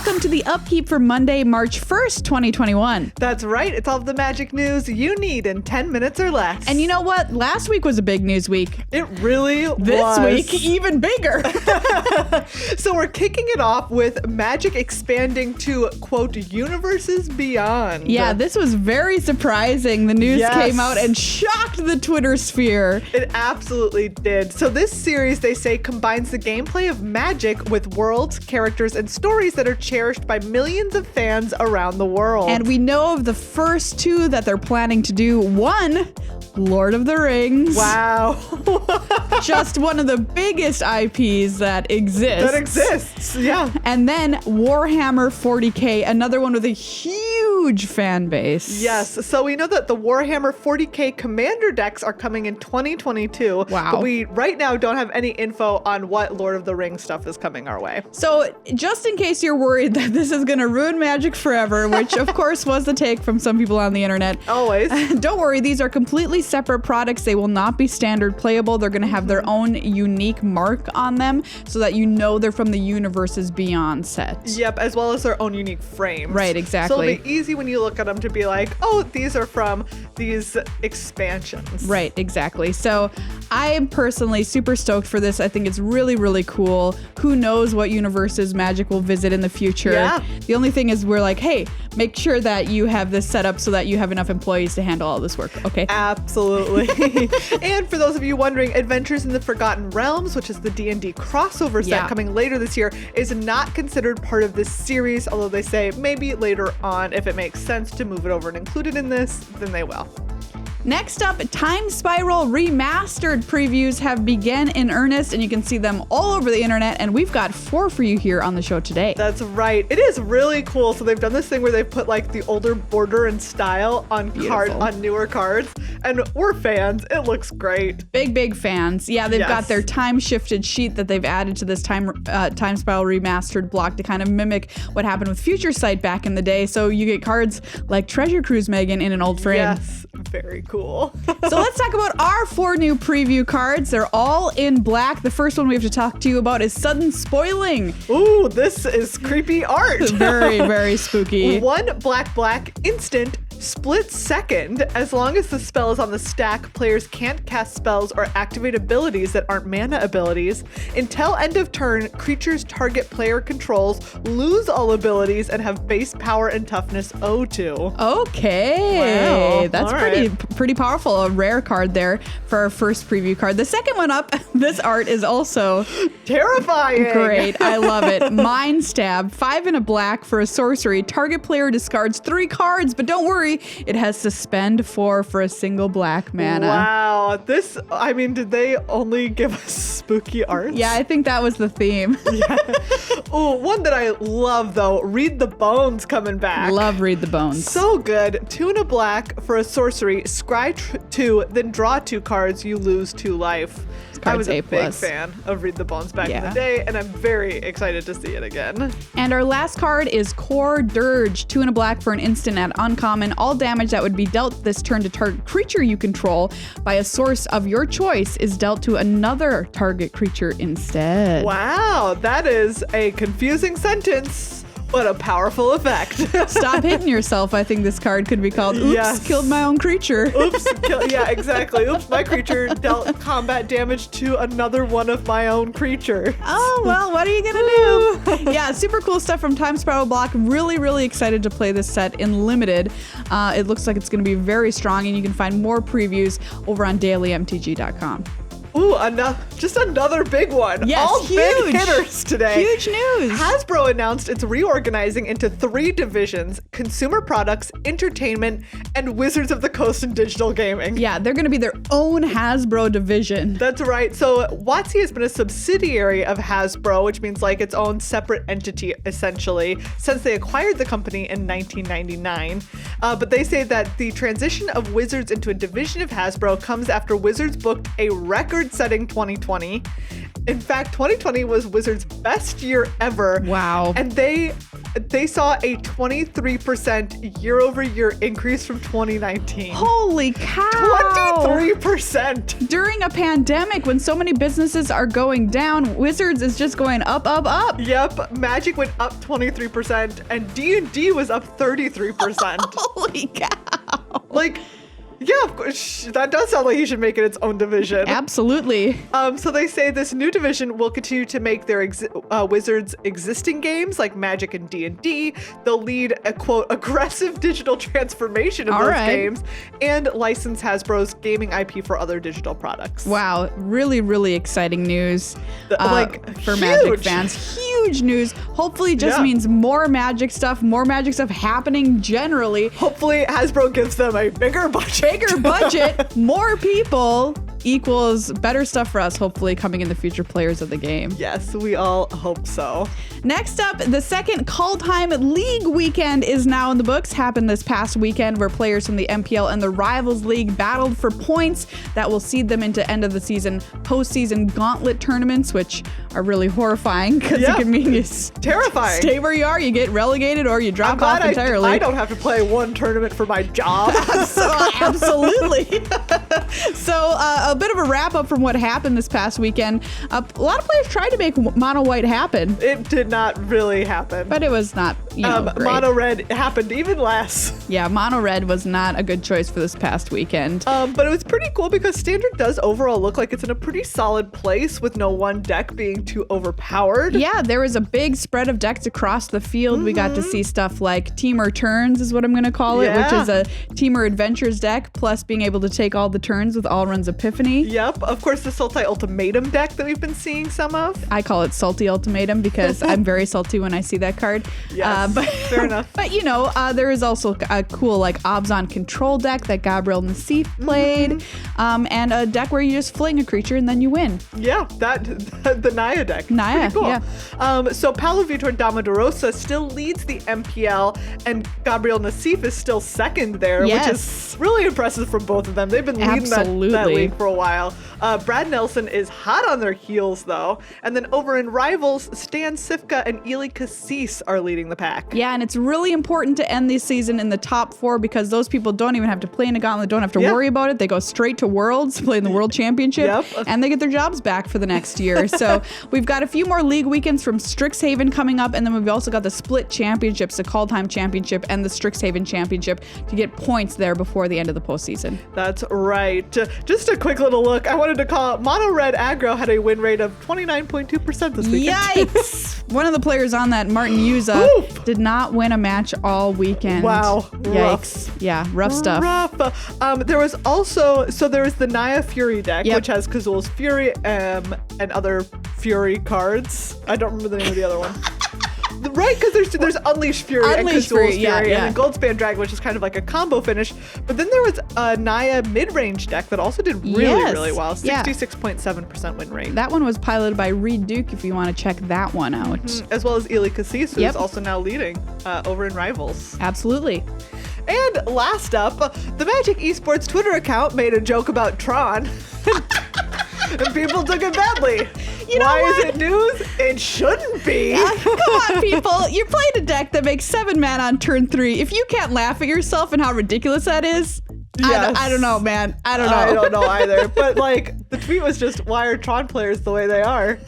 welcome to the Upkeep for Monday, March 1st, 2021. That's right. It's all the magic news you need in 10 minutes or less. And you know what? Last week was a big news week. It really was. This week, even bigger. So we're kicking it off with Magic expanding to, quote, universes beyond. Yeah, this was very surprising. The news Yes. came out and shocked the Twitter sphere. It absolutely did. So this series, they say, combines the gameplay of Magic with worlds, characters, and stories that are cherished by millions of fans around the world. And we know of the first two that they're planning to do. One, Lord of the Rings. Wow. Just one of the biggest IPs that exists. Yeah. And then Warhammer 40K, another one with a huge fan base. Yes. So we know that the Warhammer 40K Commander decks are coming in 2022. Wow. But we right now don't have any info on what Lord of the Rings stuff is coming our way. So just in case you're worried that this is going to ruin Magic forever, which of course was the take from some people on the internet. Always. Don't worry, these are completely separate products. They will not be standard playable. They're going to have their own unique mark on them so that you know they're from the Universes Beyond set. Yep, as well as their own unique frames. Right, exactly. So it'll be easy when you look at them to be like, oh, these are from these expansions. Right, exactly. So I am personally super stoked for this. I think it's really, really cool. Who knows what universes Magic will visit in the future. Yeah. The only thing is we're like, hey, make sure that you have this set up so that you have enough employees to handle all this work. Okay. Absolutely. And for those of you wondering, Adventures in the Forgotten Realms, which is the D&D crossover set Yeah. coming later this year, is not considered part of this series, although they say maybe later on, if it makes sense to move it over and include it in this, then they will. Next up, Time Spiral Remastered previews have begun in earnest, and you can see them all over the internet, and we've got 4 for you here on the show today. That's right. It is really cool. So they've done this thing where they put like the older border and style on newer cards, and we're fans. It looks great. Big fans. Yeah, they've Yes. got their time-shifted sheet that they've added to this Time Spiral Remastered block to kind of mimic what happened with Future Sight back in the day, so you get cards like Treasure Cruise Megan in an old frame. Yes, very cool. So let's talk about our 4 new preview cards. They're all in black. The first one we have to talk to you about is Sudden Spoiling. Ooh, this is creepy art. Very, very spooky. 1 black instant split second. As long as the spell is on the stack, players can't cast spells or activate abilities that aren't mana abilities. Until end of turn, creatures target player controls lose all abilities and have base power and toughness 0-2. Okay. Wow. That's All pretty powerful. A rare card there for our first preview card. The second one up, this art is also Terrifying. great. I love it. Mind Stab, 5 and a black for a sorcery. Target player discards 3 cards, but don't worry, it has suspend 4 for a single black mana. Wow. Did they only give us spooky art? Yeah, I think that was the theme. Ooh, one that I love though, Read the Bones coming back. Love Read the Bones. So good. 2 and a black for a sorcery. Scry 2, then draw 2 cards. You lose 2 life. I was a big fan of Read the Bones back in the day, and I'm very excited to see it again. And our last card is Core Dirge, 2 and a black for an instant at uncommon. All damage that would be dealt this turn to target creature you control by a source of your choice is dealt to another target creature instead. Wow, that is a confusing sentence. What a powerful effect. Stop hitting yourself. I think this card could be called Oops, Yes. Killed My Own Creature. Oops, yeah, exactly. Oops, my creature dealt combat damage to another one of my own creatures. Oh, well, what are you going to do? Yeah, super cool stuff from Time Spiral Block. Really, really excited to play this set in Limited. It looks like it's going to be very strong, and you can find more previews over on dailymtg.com. Ooh, just another big one. Yes, all huge. big hitters today. Huge news. Hasbro announced it's reorganizing into 3 divisions: consumer products, entertainment, and Wizards of the Coast and digital gaming. Yeah, they're going to be their own Hasbro division. That's right. So WotC has been a subsidiary of Hasbro, which means like its own separate entity, essentially, since they acquired the company in 1999. But they say that the transition of Wizards into a division of Hasbro comes after Wizards booked a record-setting 2020. In fact, 2020 was Wizards' best year ever. Wow. And they they saw a 23% year-over-year increase from 2019. Holy cow. 23%. During a pandemic when so many businesses are going down, Wizards is just going up, up, up. Yep, Magic went up 23% and D&D was up 33%. Holy cow. Like, yeah, of course, that does sound like he should make it its own division. Absolutely. So they say this new division will continue to make their Wizards' existing games like Magic and D&D. They'll lead a, quote, aggressive digital transformation of those games and license Hasbro's gaming IP for other digital products. Wow, really, really exciting news for huge. Magic fans. Huge news. Hopefully just means more Magic stuff happening generally. Hopefully Hasbro gives them a bigger budget. More people equals better stuff for us, hopefully coming in the future players of the game. Yes, we all hope so. Next up, the second Kaldheim League Weekend is now in the books. Happened this past weekend where players from the MPL and the Rivals League battled for points that will seed them into end of the season postseason gauntlet tournaments, which are really horrifying because it can mean you terrifying. Stay where you are, you get relegated, or you drop off entirely. I don't have to play one tournament for my job. Absolutely. So a bit of a wrap up from what happened this past weekend. A lot of players tried to make mono white happen. It did not really happen. But it was not, great. Mono red happened even less. Yeah, mono red was not a good choice for this past weekend. But it was pretty cool because Standard does overall look like it's in a pretty solid place with no one deck being too overpowered. Yeah, there was a big spread of decks across the field. We got to see stuff like Teamer Turns is what I'm going to call it, which is a Teamer Adventures deck, plus being able to take all the turns with All Run's Epiphany. Yep, of course the Sultai Ultimatum deck that we've been seeing some of. I call it Salty Ultimatum because I'm very salty when I see that card. Yes, fair enough. But there is also a cool Obzon Control deck that Gabriel Nassif played, and a deck where you just fling a creature and then you win. Yeah, the Naya deck. Naya, cool. yeah. So Paulo Vitor Damadorosa still leads the MPL, and Gabriel Nassif is still second there, which is really impressive from both of them. They've been leading that league for a while. Brad Nelson is hot on their heels, though. And then over in Rivals, Stan Sifka and Eli Cassis are leading the pack. Yeah, and it's really important to end this season in the top 4 because those people don't even have to play in a gauntlet, don't have to worry about it. They go straight to Worlds, play in the World Championship, and they get their jobs back for the next year. So we've got a few more league weekends from Strixhaven coming up, and then we've also got the split championships, the Kaldheim Championship and the Strixhaven Championship, to get points there before the end of the postseason. That's right. Just a quick little look. I wanted to call Mono Red Aggro had a win rate of 29.2% this weekend. Yikes! One of the players on that, Martin Yuza, did not win a match all weekend. Wow. Yikes. Rough. Yeah, rough stuff. There was also, there was the Naya Fury deck, which has Kazul's Fury and other Fury cards. I don't remember the name of the other one. Right, because there's Unleashed Fury and Kazul's Fury, and then Goldspan Dragon, which is kind of like a combo finish. But then there was a Naya mid-range deck that also did really well. 66.7% win rate. That one was piloted by Reed Duke, if you want to check that one out. As well as Eli Cassis, who is also now leading over in Rivals. Absolutely. And last up, the Magic Esports Twitter account made a joke about Tron. And people took it badly. Why is it news? It shouldn't be. Come on, people. You're playing a deck that makes 7 mana on turn 3. If you can't laugh at yourself and how ridiculous that is, I don't know, man. I don't know. I don't know either. But the tweet was just, why are Tron players the way they are?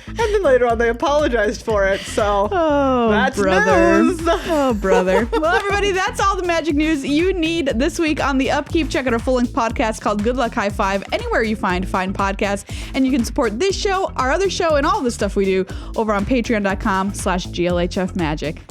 And then later on, they apologized for it. So that's news. Oh, brother. Well, everybody, that's all the Magic news you need this week on the Upkeep. Check out our full-length podcast called Good Luck High Five anywhere you find podcasts. And you can support this show, our other show, and all the stuff we do over on patreon.com/GLHF Magic.